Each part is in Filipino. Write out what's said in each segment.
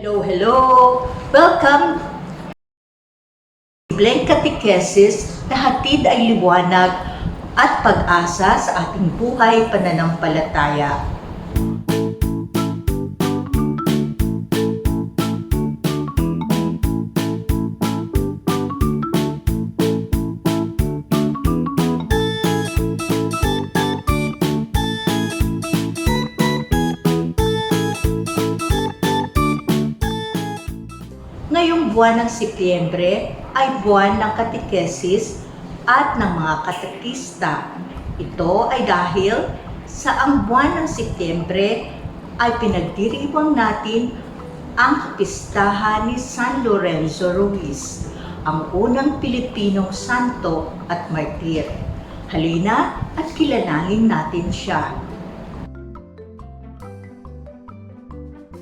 Hello, hello! Welcome! Simpleng katekesis na hatid ay liwanag at pag-asa sa ating buhay pananampalataya. Ngayong buwan ng Setyembre ay buwan ng katekesis at ng mga katekista. Ito ay dahil sa ang buwan ng Setyembre ay pinagdiriwang natin ang kapistahan ni San Lorenzo Ruiz, ang unang Pilipinong santo at martir. Halina at kilalanin natin siya.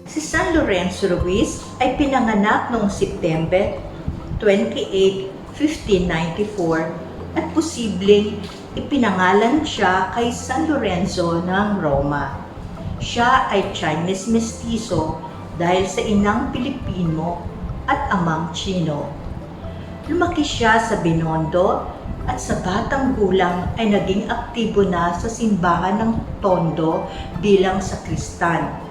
Si San Lorenzo Ruiz ay pinanganak noong September 28, 1594 at posibleng ipinangalan siya kay San Lorenzo ng Roma. Siya ay Chinese mestizo dahil sa inang Pilipino at amang Chino. Lumaki siya sa Binondo at sa batang gulang ay naging aktibo na sa simbahan ng Tondo bilang sakristan.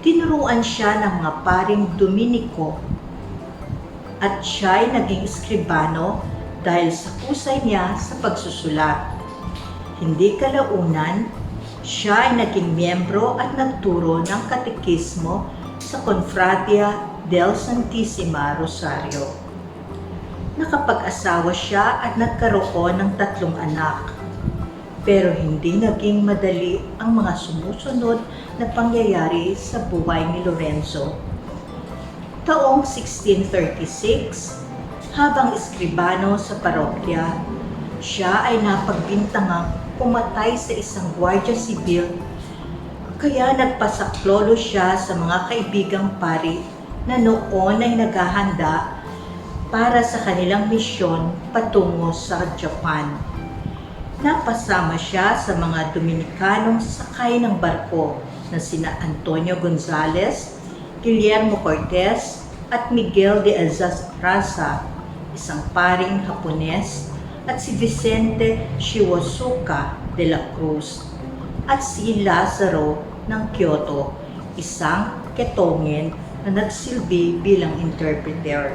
Tinuruan siya ng mga paring Dominiko at siya ay naging eskribano dahil sa husay niya sa pagsusulat. Hindi kalaunan, siya ay naging miyembro at nagturo ng katekismo sa Confradia del Santissima Rosario. Nakapag-asawa siya at nagkaroon ng 3 anak. Pero hindi naging madali ang mga sumusunod na pangyayari sa buhay ni Lorenzo. Taong 1636, habang eskribano sa parokya, siya ay napagbintangang pumatay sa isang gwardiya sibil, kaya nagpasaklolo siya sa mga kaibigang pari na noon ay naghahanda para sa kanilang misyon patungo sa Japan. Napasama siya sa mga Dominikanong sakay ng barko na sina Antonio Gonzales, Guillermo Cortez at Miguel de Alzaraza, isang paring Hapones, at si Vicente Shiwosuka de la Cruz at si Lazaro ng Kyoto, isang Ketongin na nagsilbi bilang interpreter.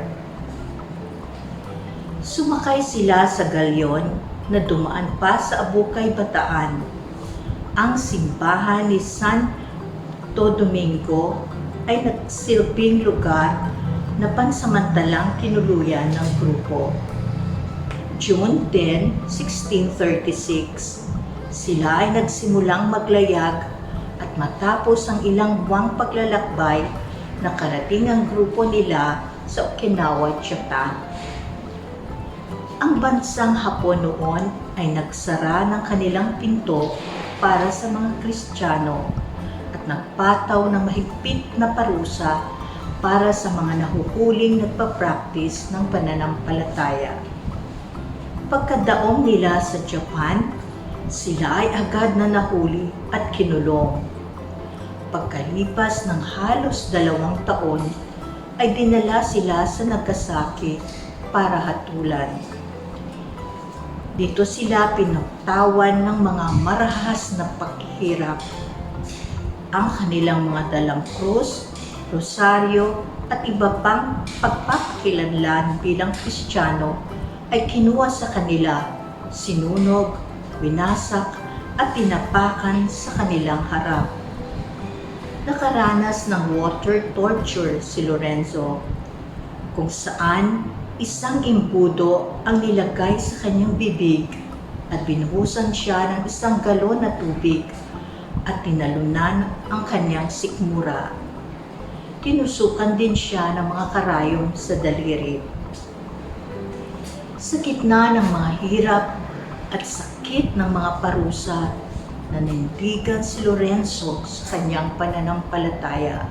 Sumakay sila sa galyon na dumaan pa sa Abukay, Bataan. Ang simbahan ni Santo Domingo ay nagsilbing lugar na pansamantalang tinuluyan ng grupo. June 10, 1636, sila ay nagsimulang maglayag at matapos ang ilang buwang paglalakbay, nakarating ang grupo nila sa Okinawa, Japan. Ang bansang Hapon noon ay nagsara ng kanilang pinto para sa mga Kristiyano at nagpataw ng mahigpit na parusa para sa mga nahuhuling nagpa-practice ng pananampalataya. Pagkadaong nila sa Japan, sila ay agad na nahuli at kinulong. Pagkalipas ng halos 2 taon, ay dinala sila sa Nagasaki para hatulan. Dito sila pinagtawan ng mga marahas na paghihirap. Ang kanilang mga dalang krus, rosaryo at iba pang pagpapakilanlan bilang Kristiyano ay kinuha sa kanila, sinunog, winasak at tinapakan sa kanilang harap. Nakaranas ng water torture si Lorenzo, kung saan isang imbudo ang nilagay sa kanyang bibig at binuhusan siya ng 1 galon na tubig at tinalunan ang kanyang sikmura. Tinusukan din siya ng mga karayom sa daliri. Sa gitna ng mga hirap at sakit ng mga parusa, nanindigan si Lorenzo sa kanyang pananampalataya.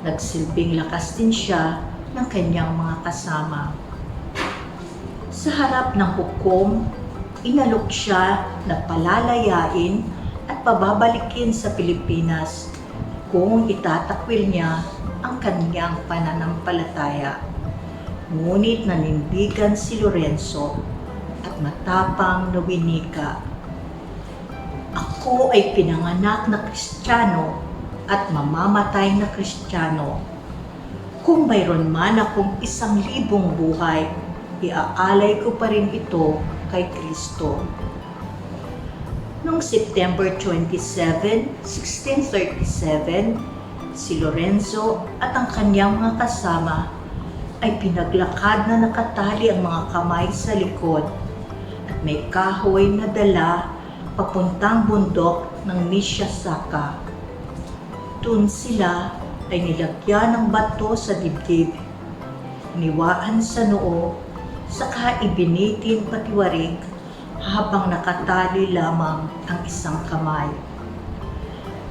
Nagsilbing lakas din siya ng kanyang mga kasama. Sa harap ng hukom, inalok siya na palalayain at pababalikin sa Pilipinas kung itatakwil niya ang kanyang pananampalataya. Ngunit nanindigan si Lorenzo at matapang na winika, "Ako ay pinanganak na Kristiyano at mamamatay na Kristiyano. Kung mayroon man akong 1,000 buhay, iaalay ko pa rin ito kay Kristo." Noong September 27, 1637, si Lorenzo at ang kanyang mga kasama ay pinaglakad na nakatali ang mga kamay sa likod at may kahoy na dala papuntang bundok ng Mishasaka. Doon sila ay nilagyan ng bato sa dibdib, niwaan sa noo, saka ibinitin patiwarik habang nakatali lamang ang isang kamay.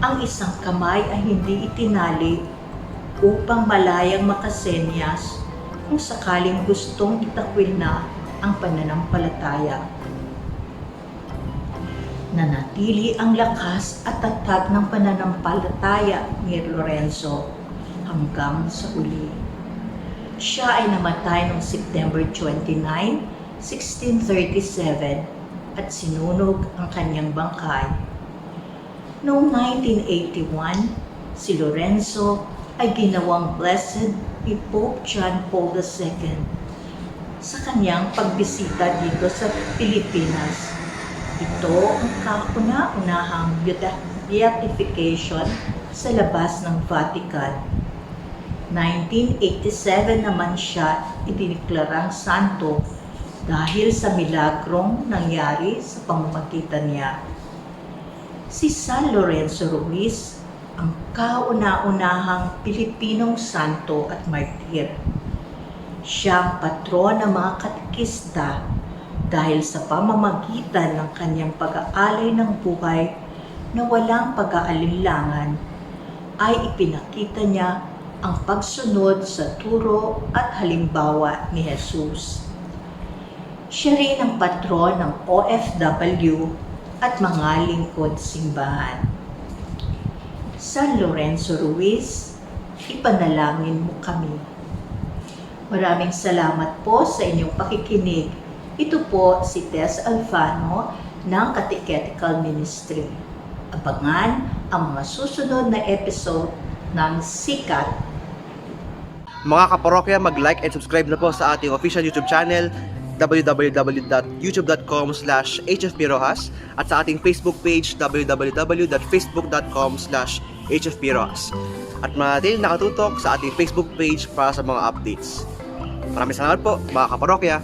Ang isang kamay ay hindi itinali upang malayang makasenyas kung sakaling gustong itakwil na ang pananampalataya. Nanatili ang lakas at tatag ng pananampalataya ni Lorenzo hanggang sa uli. Siya ay namatay noong September 29, 1637 at sinunog ang kanyang bangkay. Noong 1981, si Lorenzo ay ginawang blessed ni Pope John Paul II sa kanyang pagbisita dito sa Pilipinas. Ito ang kauna-unahang beatification sa labas ng Vatican. 1987 naman siya idiniklarang santo dahil sa milagrong nangyari sa pamamagitan niya. Si San Lorenzo Ruiz ang kauna-unahang Pilipinong santo at martir. Siya ang patron ng mga katekista dahil sa pamamagitan ng kanyang pag-aalay ng buhay na walang pag-aalinlangan ay ipinakita niya ang pagsunod sa turo at halimbawa ni Jesus. Siya rin ang patron ng OFW at mga lingkod simbahan. San Lorenzo Ruiz, ipanalangin mo kami. Maraming salamat po sa inyong pakikinig. Ito po si Tess Alfano ng Catechetical Ministry. Abangan ang mga susunod na episode ng Sikat. Mga kaparokya, mag-like and subscribe na po sa ating official YouTube channel www.youtube.com/hfprojas at sa ating Facebook page www.facebook.com/hfprojas at manatili nakatutok sa ating Facebook page para sa mga updates. Maraming salamat po mga kaparokya.